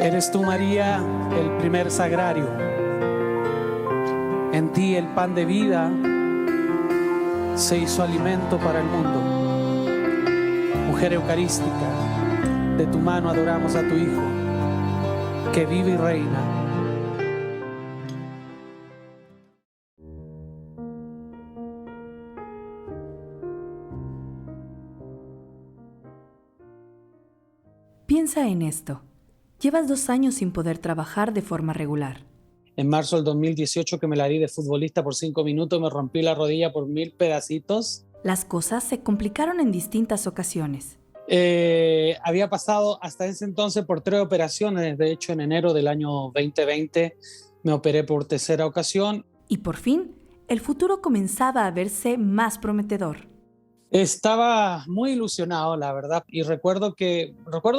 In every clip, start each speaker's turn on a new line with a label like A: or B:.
A: Eres tú, María, el primer sagrario. En ti el pan de vida se hizo alimento para el mundo. Mujer eucarística, de tu mano adoramos a tu Hijo, que vive y reina.
B: Piensa en esto. Llevas 2 años sin poder trabajar de forma regular.
A: En marzo del 2018 que me la di de futbolista por 5 minutos, me rompí la rodilla por 1000 pedacitos.
B: Las cosas se complicaron en distintas ocasiones.
A: Había pasado hasta ese entonces por 3 operaciones. De hecho, en enero del año 2020 me operé por 3ª ocasión.
B: Y por fin, el futuro comenzaba a verse más prometedor.
A: Estaba muy ilusionado, la verdad, y recuerdo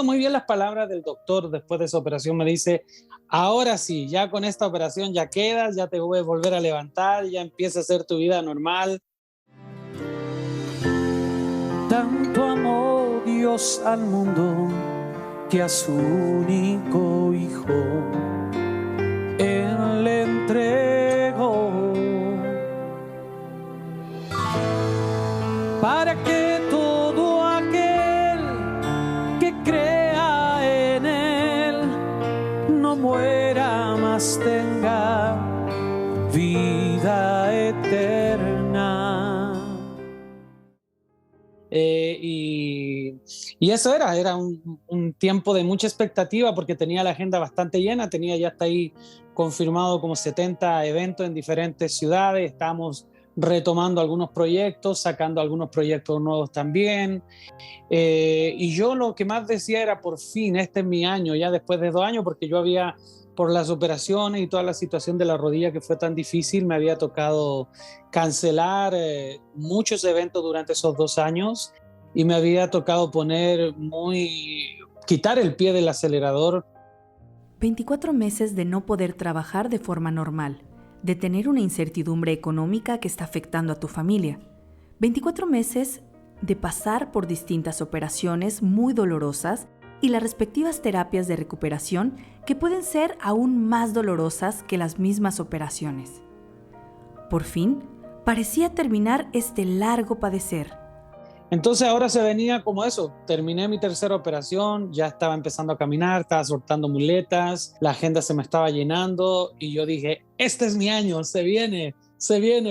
A: muy bien las palabras del doctor después de esa operación. Me dice: ahora sí, ya con esta operación ya quedas, ya te puedes volver a levantar, ya empieza a hacer tu vida normal. Tanto amó Dios al mundo que a su único Hijo Él le entregó, para que todo aquel que crea en Él no muera, mas tenga vida eterna. Y eso era un tiempo de mucha expectativa, porque tenía la agenda bastante llena. Tenía ya hasta ahí confirmado como 70 eventos en diferentes ciudades. Estábamos retomando algunos proyectos, sacando algunos proyectos nuevos también. Y yo lo que más decía era: por fin, este es mi año, ya después de 2 años, porque yo había, por las operaciones y toda la situación de la rodilla que fue tan difícil, me había tocado cancelar muchos eventos durante esos 2 años, y me había tocado quitar el pie del acelerador.
B: 24 meses de no poder trabajar de forma normal, de tener una incertidumbre económica que está afectando a tu familia. 24 meses de pasar por distintas operaciones muy dolorosas y las respectivas terapias de recuperación que pueden ser aún más dolorosas que las mismas operaciones. Por fin, parecía terminar este largo padecer.
A: Entonces ahora se venía como eso. Terminé mi 3ª operación, ya estaba empezando a caminar, estaba soltando muletas, la agenda se me estaba llenando, y yo dije: este es mi año, se viene,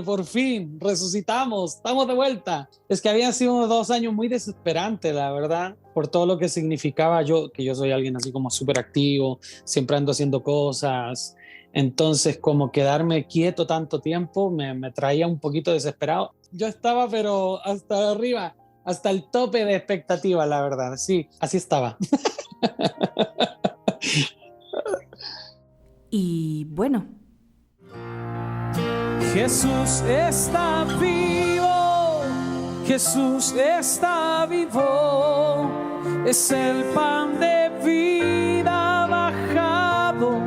A: por fin, resucitamos, estamos de vuelta. Es que habían sido 2 años muy desesperantes, la verdad, por todo lo que significaba que yo soy alguien así como súper activo, siempre ando haciendo cosas. Entonces, como quedarme quieto tanto tiempo me traía un poquito desesperado. Yo estaba pero hasta arriba, hasta el tope de expectativa, la verdad. Sí, así estaba.
B: Y bueno,
A: Jesús está vivo, Jesús está vivo, es el pan de vida bajado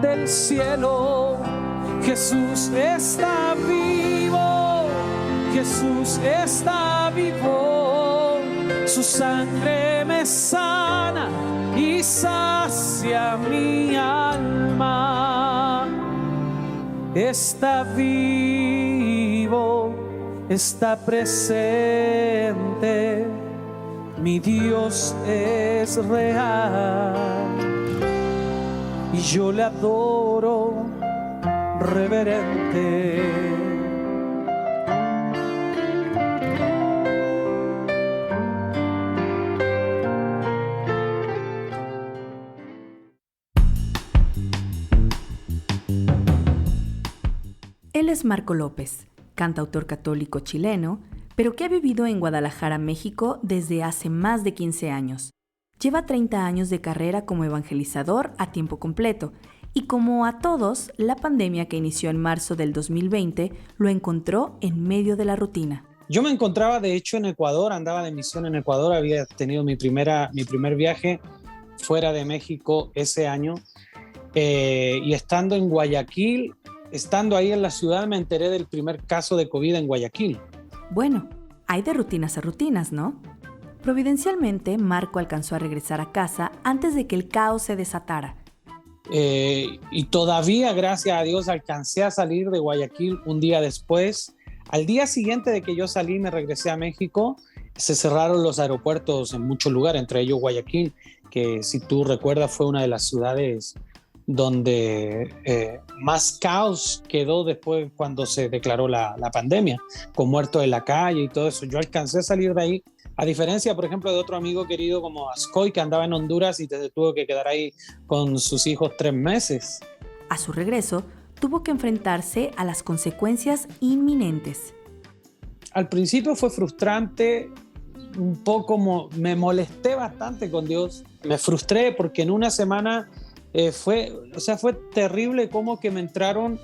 A: del cielo. Jesús está vivo, Jesús está vivo, su sangre me sana y sacia mi alma. Está vivo, está presente, mi Dios es real y yo le adoro reverente.
B: él es Marco López, cantautor católico chileno, pero que ha vivido en Guadalajara, México, desde hace más de 15 años. Lleva 30 años de carrera como evangelizador a tiempo completo, y como a todos, la pandemia que inició en marzo del 2020 lo encontró en medio de la rutina.
A: Yo me encontraba, de hecho, en Ecuador, andaba de misión en Ecuador, había tenido mi primer viaje fuera de México ese año, y estando en Guayaquil, estando ahí en la ciudad, me enteré del primer caso de COVID en Guayaquil.
B: Bueno, hay de rutinas a rutinas, ¿no? Providencialmente, Marco alcanzó a regresar a casa antes de que el caos se desatara.
A: Y todavía, gracias a Dios, alcancé a salir de Guayaquil un día después. Al día siguiente de que yo salí, me regresé a México. Se cerraron los aeropuertos en muchos lugares, entre ellos Guayaquil, que si tú recuerdas fue una de las ciudades donde más caos quedó después cuando se declaró la pandemia, con muertos en la calle y todo eso. Yo alcancé a salir de ahí, a diferencia, por ejemplo, de otro amigo querido como Ascoy, que andaba en Honduras y se tuvo que quedar ahí con sus hijos 3 meses.
B: A su regreso, tuvo que enfrentarse a las consecuencias inminentes.
A: Al principio fue frustrante, un poco me molesté bastante con Dios, me frustré porque en una semana fue terrible como que me entraron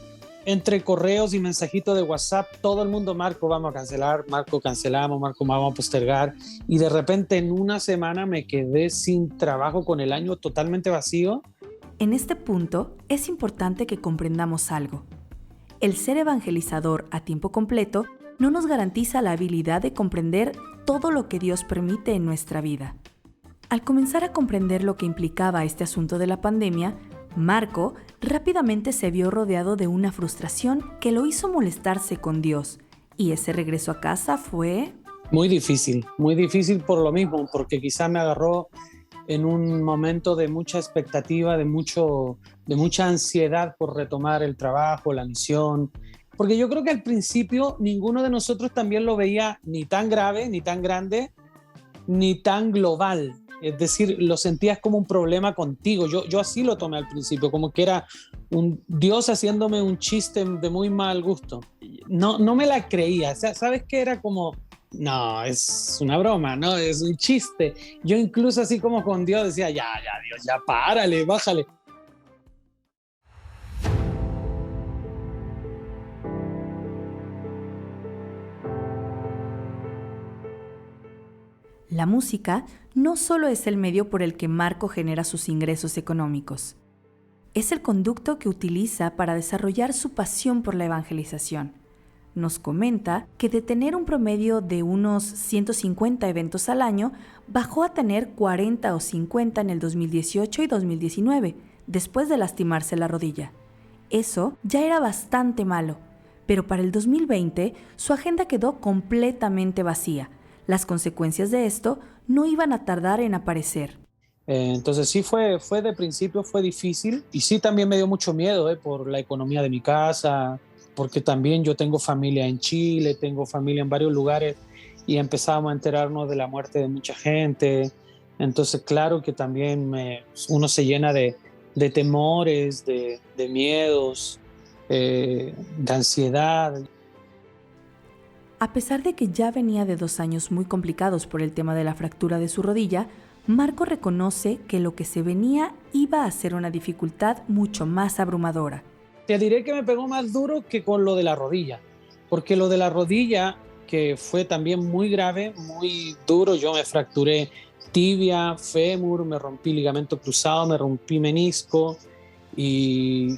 A: entre correos y mensajitos de WhatsApp, todo el mundo: Marco, vamos a cancelar, Marco, cancelamos, Marco, vamos a postergar, y de repente en una semana me quedé sin trabajo con el año totalmente vacío.
B: En este punto es importante que comprendamos algo. El ser evangelizador a tiempo completo no nos garantiza la habilidad de comprender todo lo que Dios permite en nuestra vida. Al comenzar a comprender lo que implicaba este asunto de la pandemia, Marco rápidamente se vio rodeado de una frustración que lo hizo molestarse con Dios, y ese regreso a casa fue
A: muy difícil por lo mismo, porque quizá me agarró en un momento de mucha expectativa, de mucha ansiedad por retomar el trabajo, la misión, porque yo creo que al principio ninguno de nosotros también lo veía ni tan grave, ni tan grande, ni tan global. Es decir, lo sentías como un problema contigo. Yo así lo tomé al principio, como que era un Dios haciéndome un chiste de muy mal gusto. No me la creía. O sea, ¿sabes qué? Era como, no, es una broma, no, es un chiste. Yo incluso así como con Dios decía, ya, Dios, ya párale, bájale.
B: La música no solo es el medio por el que Marco genera sus ingresos económicos. Es el conducto que utiliza para desarrollar su pasión por la evangelización. Nos comenta que de tener un promedio de unos 150 eventos al año, bajó a tener 40 o 50 en el 2018 y 2019, después de lastimarse la rodilla. Eso ya era bastante malo, pero para el 2020 su agenda quedó completamente vacía. Las consecuencias de esto no iban a tardar en aparecer.
A: Entonces sí fue de principio fue difícil, y sí también me dio mucho miedo por la economía de mi casa, porque también yo tengo familia en Chile, tengo familia en varios lugares, y empezábamos a enterarnos de la muerte de mucha gente. Entonces claro que también uno se llena de temores, de miedos, de ansiedad.
B: A pesar de que ya venía de 2 años muy complicados por el tema de la fractura de su rodilla, Marco reconoce que lo que se venía iba a ser una dificultad mucho más abrumadora.
A: Te diré que me pegó más duro que con lo de la rodilla, porque lo de la rodilla, que fue también muy grave, muy duro, yo me fracturé tibia, fémur, me rompí ligamento cruzado, me rompí menisco, y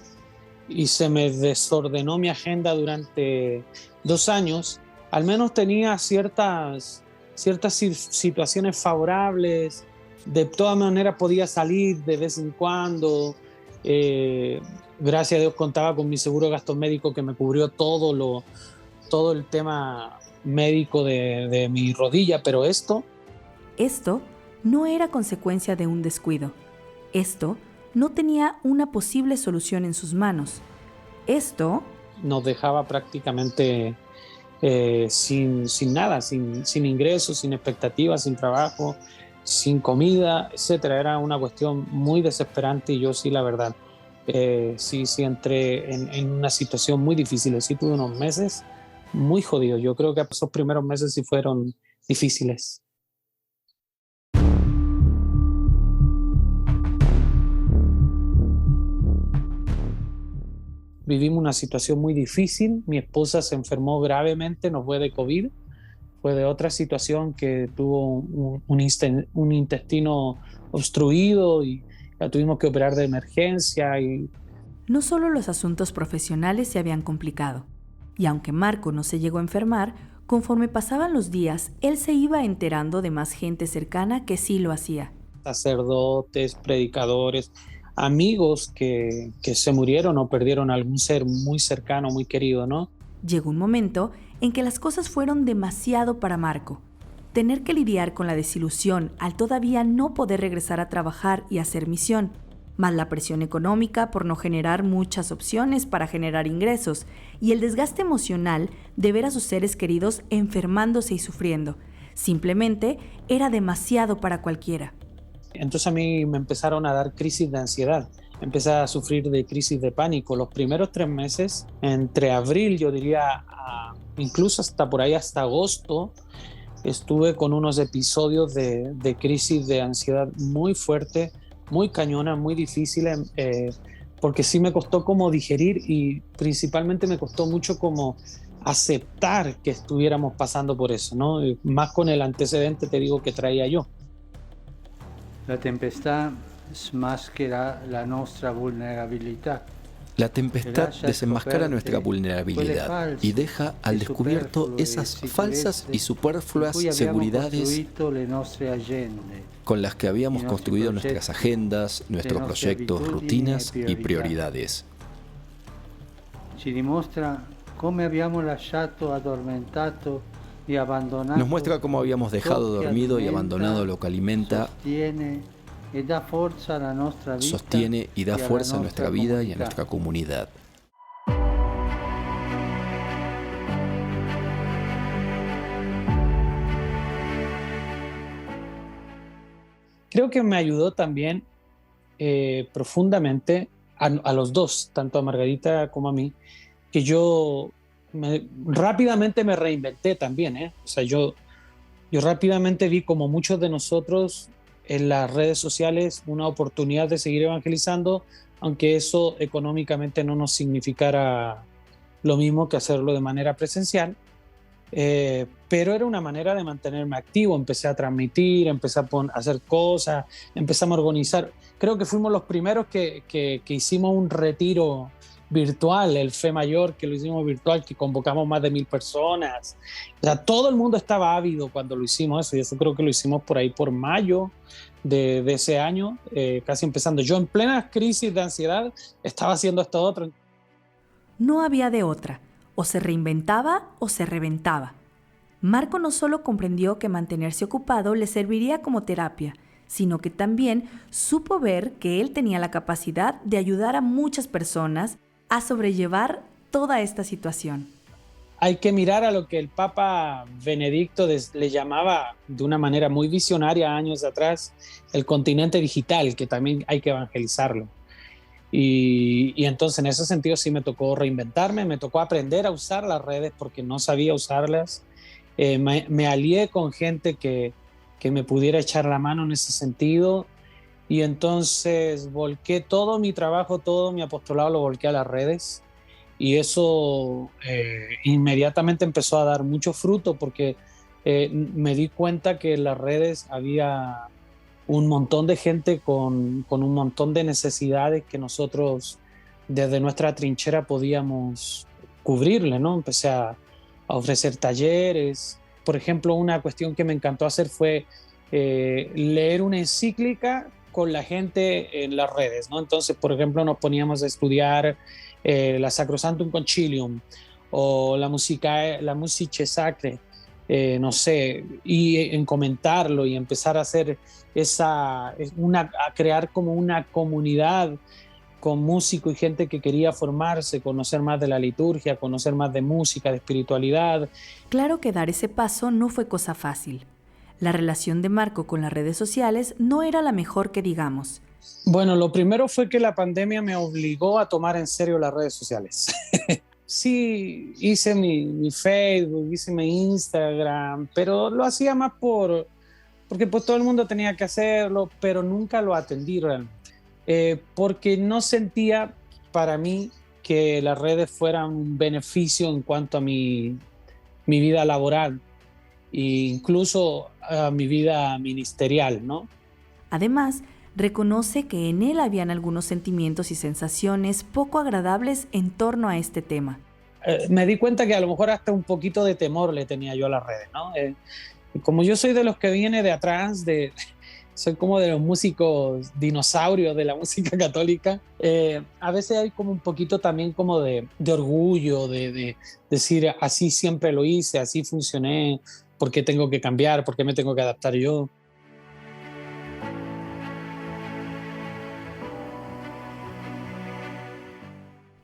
A: se me desordenó mi agenda durante 2 años. Al menos tenía ciertas situaciones favorables, de todas maneras podía salir de vez en cuando. Gracias a Dios contaba con mi seguro de gastos médicos, que me cubrió todo el tema médico de mi rodilla, pero esto
B: no era consecuencia de un descuido. Esto no tenía una posible solución en sus manos. Esto
A: nos dejaba prácticamente sin nada, sin ingresos, sin expectativas, sin trabajo, sin comida, etcétera. Era una cuestión muy desesperante, y yo sí, la verdad, sí entré en una situación muy difícil. Sí tuve unos meses muy jodidos. Yo creo que esos primeros meses sí fueron difíciles. Vivimos una situación muy difícil. Mi esposa se enfermó gravemente, no fue de COVID, fue de otra situación, que tuvo un intestino obstruido y la tuvimos que operar de emergencia.
B: No solo los asuntos profesionales se habían complicado, y aunque Marco no se llegó a enfermar, Conforme pasaban los días, él se iba enterando de más gente cercana que sí lo hacía.
A: Sacerdotes, predicadores, amigos que se murieron o perdieron algún ser muy cercano, muy querido, ¿no?
B: Llegó un momento en que las cosas fueron demasiado para Marco. Tener que lidiar con la desilusión al todavía no poder regresar a trabajar y hacer misión, más la presión económica por no generar muchas opciones para generar ingresos y el desgaste emocional de ver a sus seres queridos enfermándose y sufriendo. Simplemente era demasiado para cualquiera.
A: Entonces a mí me empezaron a dar crisis de ansiedad. Empecé a sufrir de crisis de pánico. Los primeros 3 meses, entre abril, yo diría, incluso hasta por ahí, hasta agosto, estuve con unos episodios de crisis de ansiedad muy fuerte, muy cañona, muy difícil, porque sí me costó como digerir y principalmente me costó mucho como aceptar que estuviéramos pasando por eso, ¿no? Más con el antecedente, te digo, que traía yo.
C: La tempestad smaschera la nostra vulnerabilità.
D: La tempestad desenmascara nuestra vulnerabilidad y deja al descubierto esas falsas y superfluas seguridades con las que habíamos construido nuestras agendas, nuestros proyectos, rutinas y prioridades. Nos muestra cómo habíamos dejado dormido y abandonado lo que alimenta, sostiene y da fuerza a nuestra vida y a nuestra comunidad.
A: Creo que me ayudó también profundamente a los dos, tanto a Margarita como a mí, que yo rápidamente me reinventé también, ¿eh? O sea, yo rápidamente vi, como muchos de nosotros, en las redes sociales una oportunidad de seguir evangelizando, aunque eso económicamente no nos significara lo mismo que hacerlo de manera presencial, pero era una manera de mantenerme activo. Empecé a transmitir, empecé a hacer cosas, empezamos a organizar. Creo que fuimos los primeros que hicimos un retiro virtual, el Fe Mayor, que lo hicimos virtual, que convocamos más de 1,000 personas. O sea, todo el mundo estaba ávido cuando lo hicimos eso, y eso creo que lo hicimos por ahí por mayo de ese año, casi empezando. Yo en plena crisis de ansiedad estaba haciendo esto otro.
B: No había de otra, o se reinventaba o se reventaba. Marco no solo comprendió que mantenerse ocupado le serviría como terapia, sino que también supo ver que él tenía la capacidad de ayudar a muchas personas a sobrellevar toda esta situación.
A: Hay que mirar a lo que el Papa Benedicto le llamaba de una manera muy visionaria años atrás, el continente digital, que también hay que evangelizarlo. Y entonces en ese sentido sí me tocó reinventarme, me tocó aprender a usar las redes porque no sabía usarlas. Me alié con gente que me pudiera echar la mano en ese sentido, y entonces volqué todo mi trabajo, todo mi apostolado lo volqué a las redes, y eso inmediatamente empezó a dar mucho fruto porque me di cuenta que en las redes había un montón de gente con un montón de necesidades que nosotros desde nuestra trinchera podíamos cubrirle, ¿no? Empecé a ofrecer talleres. Por ejemplo, una cuestión que me encantó hacer fue leer una encíclica con la gente en las redes, ¿no? Entonces, por ejemplo, nos poníamos a estudiar la Sacrosanctum Concilium o la Musicae Sacrae, no sé, y en comentarlo y empezar a hacer a crear como una comunidad con músicos y gente que quería formarse, conocer más de la liturgia, conocer más de música, de espiritualidad.
B: Claro que dar ese paso no fue cosa fácil. La relación de Marco con las redes sociales no era la mejor que digamos.
A: Bueno, lo primero fue que la pandemia me obligó a tomar en serio las redes sociales. Sí, hice mi Facebook, hice mi Instagram, pero lo hacía más porque pues todo el mundo tenía que hacerlo, pero nunca lo atendí realmente. Porque no sentía para mí que las redes fueran un beneficio en cuanto a mi vida laboral e incluso a mi vida ministerial, ¿no?
B: Además, reconoce que en él habían algunos sentimientos y sensaciones poco agradables en torno a este tema.
A: me di cuenta que a lo mejor hasta un poquito de temor le tenía yo a las redes, ¿no? Como yo soy de los que viene de atrás, soy como de los músicos dinosaurios de la música católica, a veces hay como un poquito también como de orgullo, de decir así siempre lo hice, así funcioné, ¿por qué tengo que cambiar? ¿Por qué me tengo que adaptar yo?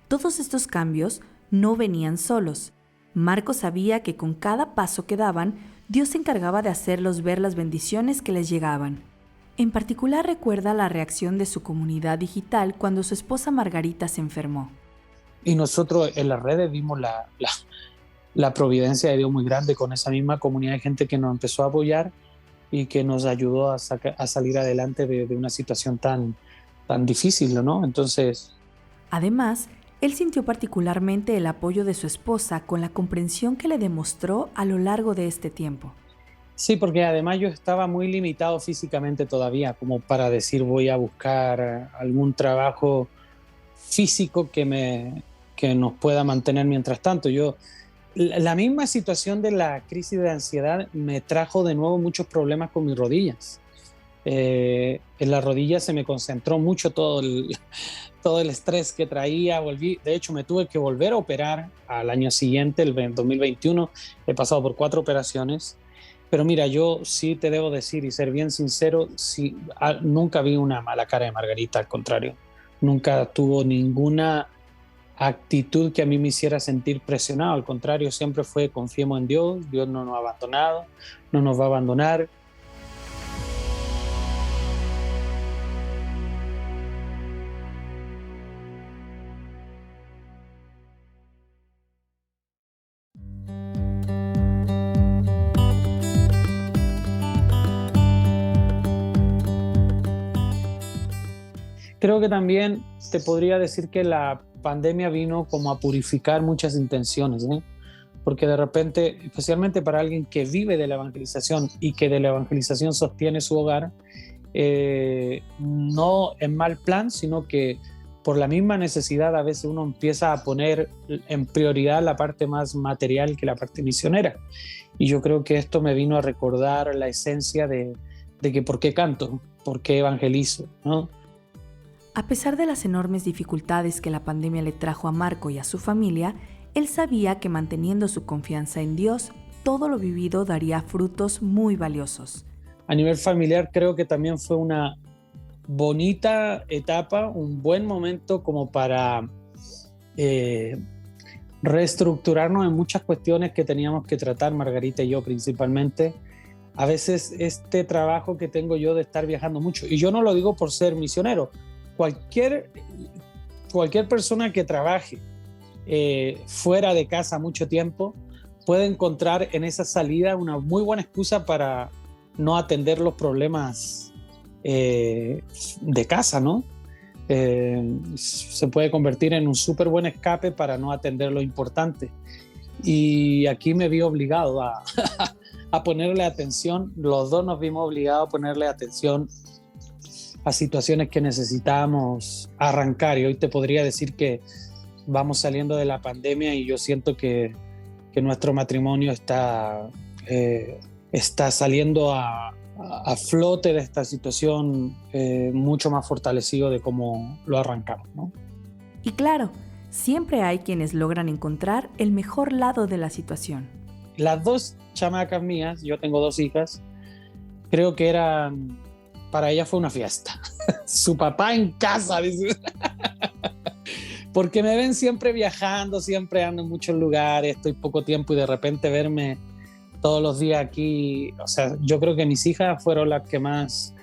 B: Todos estos cambios no venían solos. Marco sabía que con cada paso que daban, Dios se encargaba de hacerlos ver las bendiciones que les llegaban. En particular recuerda la reacción de su comunidad digital cuando su esposa Margarita se enfermó.
A: Y nosotros en las redes vimos la providencia de Dios muy grande con esa misma comunidad de gente que nos empezó a apoyar y que nos ayudó a salir adelante de una situación tan difícil, ¿no? Entonces...
B: Además, él sintió particularmente el apoyo de su esposa con la comprensión que le demostró a lo largo de este tiempo.
A: Sí, porque además yo estaba muy limitado físicamente todavía, como para decir voy a buscar algún trabajo físico que nos pueda mantener mientras tanto. La misma situación de la crisis de ansiedad me trajo de nuevo muchos problemas con mis rodillas. En la rodilla se me concentró mucho todo el estrés que traía. De hecho, me tuve que volver a operar al año siguiente, el 2021. He pasado por 4 operaciones. Pero mira, yo sí te debo decir y ser bien sincero, sí, nunca vi una mala cara de Margarita, al contrario. Nunca tuvo ninguna actitud que a mí me hiciera sentir presionado. Al contrario, siempre fue confiemos en Dios, Dios no nos ha abandonado, no nos va a abandonar. Creo que también te podría decir que la pandemia vino como a purificar muchas intenciones, ¿eh? Porque de repente, especialmente para alguien que vive de la evangelización y que de la evangelización sostiene su hogar, no en mal plan, sino que por la misma necesidad a veces uno empieza a poner en prioridad la parte más material que la parte misionera. Y yo creo que esto me vino a recordar la esencia de que por qué canto, por qué evangelizo, ¿no?
B: A pesar de las enormes dificultades que la pandemia le trajo a Marco y a su familia, él sabía que manteniendo su confianza en Dios, todo lo vivido daría frutos muy valiosos.
A: A nivel familiar creo que también fue una bonita etapa, un buen momento como para reestructurarnos en muchas cuestiones que teníamos que tratar, Margarita y yo principalmente. A veces este trabajo que tengo yo de estar viajando mucho, y yo no lo digo por ser misionero, cualquier persona que trabaje fuera de casa mucho tiempo puede encontrar en esa salida una muy buena excusa para no atender los problemas de casa, ¿no? Se puede convertir en un súper buen escape para no atender lo importante. Y aquí me vi obligado a ponerle atención, los dos nos vimos obligados a ponerle atención a situaciones que necesitábamos arrancar. Y hoy te podría decir que vamos saliendo de la pandemia y yo siento que nuestro matrimonio está saliendo a flote de esta situación mucho más fortalecido de cómo lo arrancamos, ¿no?
B: Y claro, siempre hay quienes logran encontrar el mejor lado de la situación.
A: Las 2 chamacas mías, yo tengo 2 hijas, creo que para ella fue una fiesta. Su papá en casa, dice. Porque me ven siempre viajando, siempre ando en muchos lugares, estoy poco tiempo y de repente verme todos los días aquí. O sea, yo creo que mis hijas fueron las que más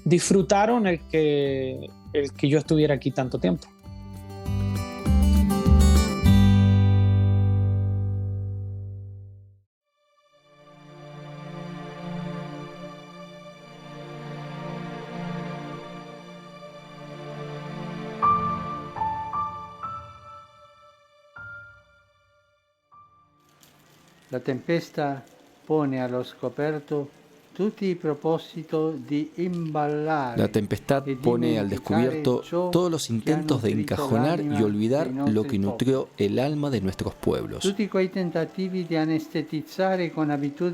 A: disfrutaron el que yo estuviera aquí tanto tiempo.
C: La tempesta pone allo scoperto
D: La tempestad pone al descubierto todos los intentos de encajonar y olvidar lo que nutrió el alma de nuestros pueblos.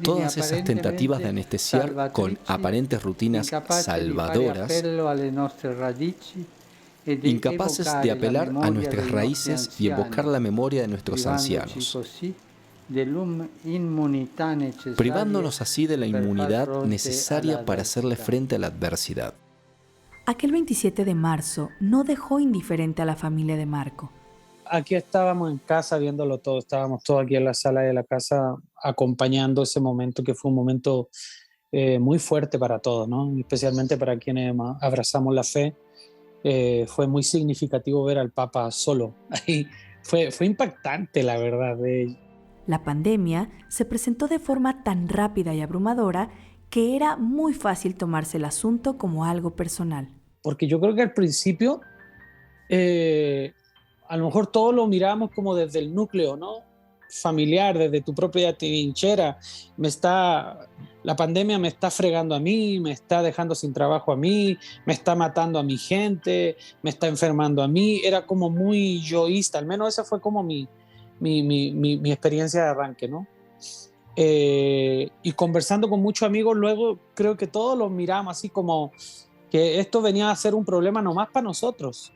D: Todas esas tentativas de anestesiar con aparentes rutinas salvadoras, incapaces de apelar a nuestras raíces y evocar la memoria de nuestros ancianos, privándonos así de la inmunidad necesaria para hacerle frente a la adversidad.
B: Aquel 27 de marzo no dejó indiferente a la familia de Marco.
A: Aquí estábamos en casa viéndolo todo, estábamos todos aquí en la sala de la casa acompañando ese momento que fue un momento muy fuerte para todos, ¿no? Especialmente para quienes abrazamos la fe. Fue muy significativo ver al Papa solo. Ahí fue impactante, la verdad.
B: La pandemia se presentó de forma tan rápida y abrumadora que era muy fácil tomarse el asunto como algo personal.
A: Porque yo creo que al principio a lo mejor todos lo mirábamos como desde el núcleo, ¿no? Familiar, desde tu propia trinchera. La pandemia me está fregando a mí, me está dejando sin trabajo a mí, me está matando a mi gente, me está enfermando a mí. Era como muy yoísta, al menos esa fue como mi experiencia de arranque, ¿no? Y conversando con muchos amigos, luego creo que todos los miramos así como que esto venía a ser un problema nomás para nosotros.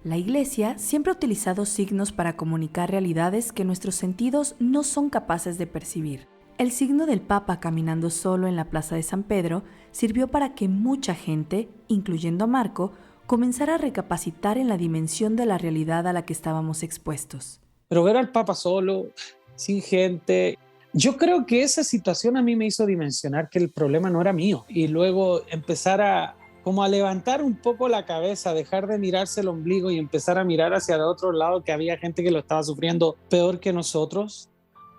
B: La Iglesia siempre ha utilizado signos para comunicar realidades que nuestros sentidos no son capaces de percibir. El signo del Papa caminando solo en la plaza de San Pedro sirvió para que mucha gente, incluyendo a Marco, comenzara a recapacitar en la dimensión de la realidad a la que estábamos expuestos.
A: Pero ver al Papa solo, sin gente, yo creo que esa situación a mí me hizo dimensionar que el problema no era mío y luego empezar a levantar un poco la cabeza, dejar de mirarse el ombligo y empezar a mirar hacia el otro lado, que había gente que lo estaba sufriendo peor que nosotros.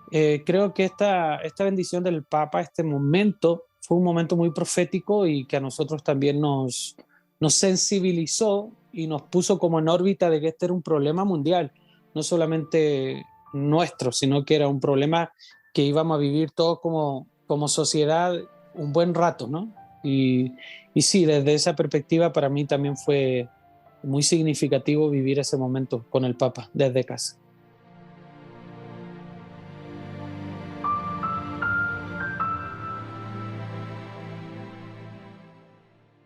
A: Creo que esta bendición del Papa, este momento, fue un momento muy profético y que a nosotros también nos sensibilizó y nos puso como en órbita de que este era un problema mundial, no solamente nuestro, sino que era un problema que íbamos a vivir todos como sociedad un buen rato, ¿no? Y sí, desde esa perspectiva para mí también fue muy significativo vivir ese momento con el Papa desde casa.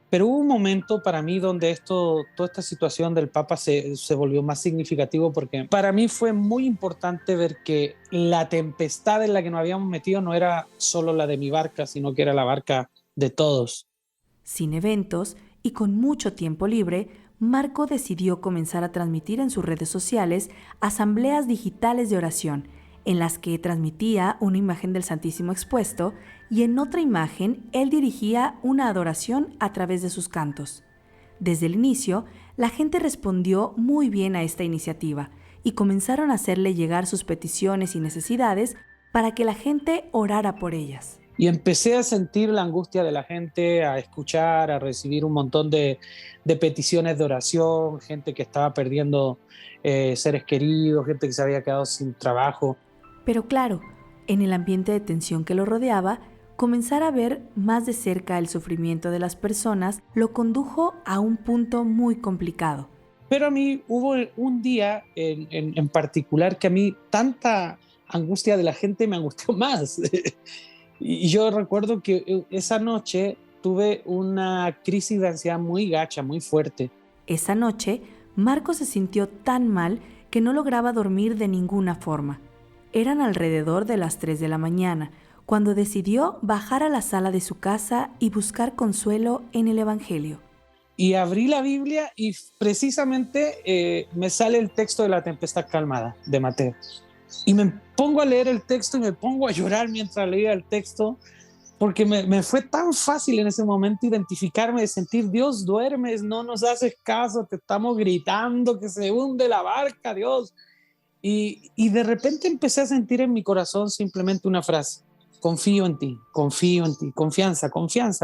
A: Pero hubo un momento para mí donde toda esta situación del Papa se volvió más significativo, porque para mí fue muy importante ver que la tempestad en la que nos habíamos metido no era solo la de mi barca, sino que era la barca de todos.
B: Sin eventos y con mucho tiempo libre, Marco decidió comenzar a transmitir en sus redes sociales asambleas digitales de oración, en las que transmitía una imagen del Santísimo expuesto y en otra imagen él dirigía una adoración a través de sus cantos. Desde el inicio, la gente respondió muy bien a esta iniciativa y comenzaron a hacerle llegar sus peticiones y necesidades para que la gente orara por ellas.
A: Y empecé a sentir la angustia de la gente, a escuchar, a recibir un montón de peticiones de oración, gente que estaba perdiendo seres queridos, gente que se había quedado sin trabajo.
B: Pero claro, en el ambiente de tensión que lo rodeaba, comenzar a ver más de cerca el sufrimiento de las personas lo condujo a un punto muy complicado.
A: Pero a mí hubo un día en particular que a mí tanta angustia de la gente me angustió más. Y yo recuerdo que esa noche tuve una crisis de ansiedad muy gacha, muy fuerte.
B: Esa noche, Marco se sintió tan mal que no lograba dormir de ninguna forma. Eran alrededor de las 3 de la mañana, cuando decidió bajar a la sala de su casa y buscar consuelo en el Evangelio.
A: Y abrí la Biblia y precisamente me sale el texto de la tempestad calmada, de Mateo. Y me pongo a leer el texto y me pongo a llorar mientras leía el texto, porque me fue tan fácil en ese momento identificarme, de sentir: Dios, duermes, no nos haces caso, te estamos gritando que se hunde la barca, Dios. Y de repente empecé a sentir en mi corazón simplemente una frase: confío en ti, confianza, confianza,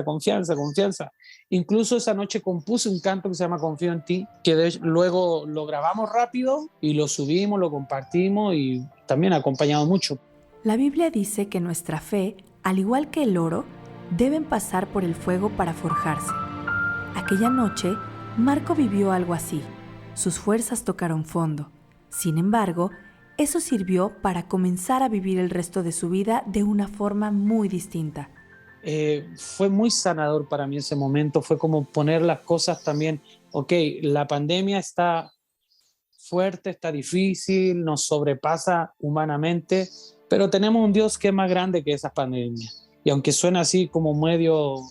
A: confianza, confianza. Incluso esa noche compuse un canto que se llama Confío en ti, que luego lo grabamos rápido y lo subimos, lo compartimos y también ha acompañado mucho.
B: La Biblia dice que nuestra fe, al igual que el oro, deben pasar por el fuego para forjarse. Aquella noche, Marco vivió algo así. Sus fuerzas tocaron fondo. Sin embargo, eso sirvió para comenzar a vivir el resto de su vida de una forma muy distinta.
A: Fue muy sanador para mí ese momento. Fue como poner las cosas también. Ok, la pandemia está fuerte, está difícil, nos sobrepasa humanamente, pero tenemos un Dios que es más grande que esa pandemia. Y aunque suena así como medio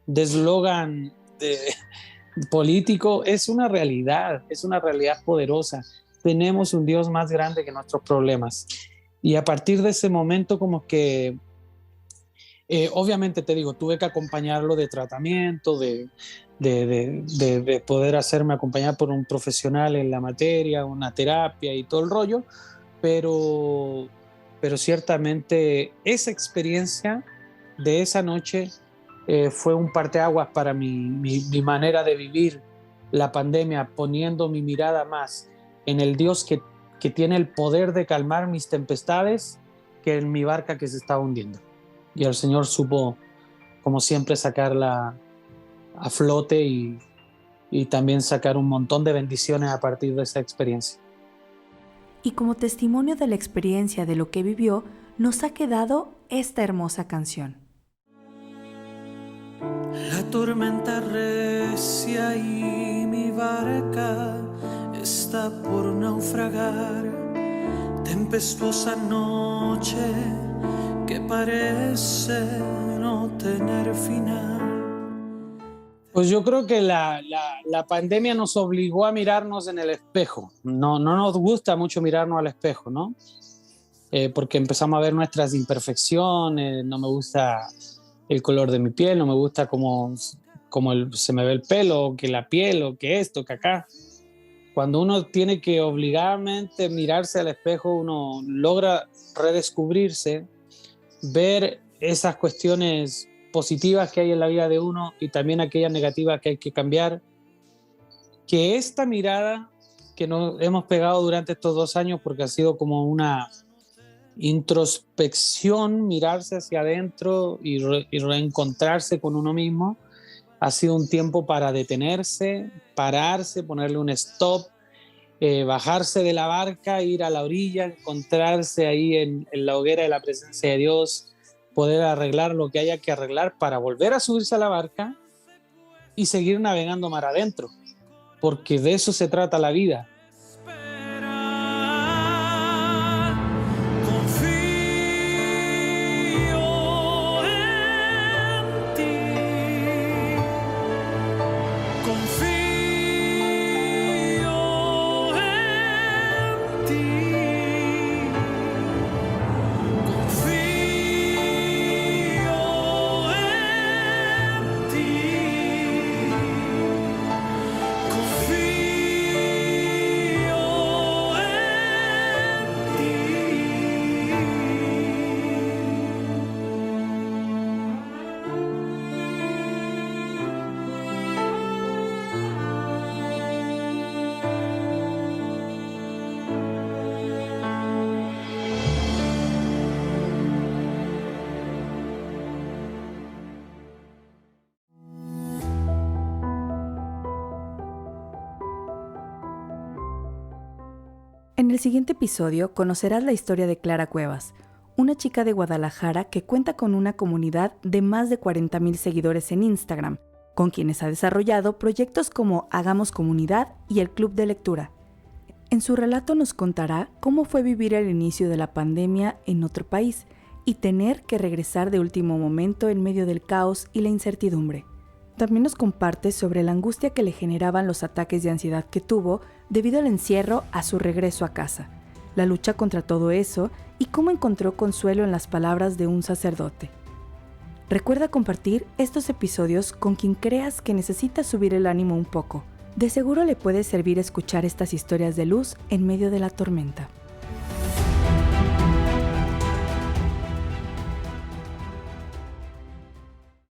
A: de eslogan político, es una realidad poderosa. Tenemos un Dios más grande que nuestros problemas. Y a partir de ese momento como que, obviamente te digo, tuve que acompañarlo de tratamiento, de poder hacerme acompañar por un profesional en la materia, una terapia y todo el rollo, pero ciertamente esa experiencia de esa noche fue un parteaguas para mi manera de vivir la pandemia, poniendo mi mirada más en el Dios que tiene el poder de calmar mis tempestades que en mi barca que se estaba hundiendo. Y el Señor supo, como siempre, sacarla a flote y también sacar un montón de bendiciones a partir de esa experiencia.
B: Y como testimonio de la experiencia de lo que vivió, nos ha quedado esta hermosa canción.
E: La tormenta recia y mi barca está por naufragar. Tempestuosa noche que parece no tener final.
A: Pues yo creo que la pandemia nos obligó a mirarnos en el espejo. No nos gusta mucho mirarnos al espejo, ¿no? Porque empezamos a ver nuestras imperfecciones, no me gusta el color de mi piel, no me gusta cómo se me ve el pelo, que la piel, o que esto, que acá. Cuando uno tiene que obligadamente mirarse al espejo, uno logra redescubrirse, ver esas cuestiones positivas que hay en la vida de uno y también aquellas negativas que hay que cambiar. Que esta mirada que nos hemos pegado durante estos 2 años, porque ha sido como una introspección, mirarse hacia adentro y reencontrarse con uno mismo, ha sido un tiempo para detenerse, pararse, ponerle un stop, bajarse de la barca, ir a la orilla, encontrarse ahí en la hoguera de la presencia de Dios, poder arreglar lo que haya que arreglar para volver a subirse a la barca y seguir navegando mar adentro, porque de eso se trata la vida.
B: En el siguiente episodio conocerás la historia de Clara Cuevas, una chica de Guadalajara que cuenta con una comunidad de más de 40,000 seguidores en Instagram, con quienes ha desarrollado proyectos como Hagamos Comunidad y el Club de Lectura. En su relato nos contará cómo fue vivir el inicio de la pandemia en otro país y tener que regresar de último momento en medio del caos y la incertidumbre. También nos comparte sobre la angustia que le generaban los ataques de ansiedad que tuvo debido al encierro a su regreso a casa, la lucha contra todo eso y cómo encontró consuelo en las palabras de un sacerdote. Recuerda compartir estos episodios con quien creas que necesita subir el ánimo un poco. De seguro le puede servir escuchar estas historias de luz en medio de la tormenta.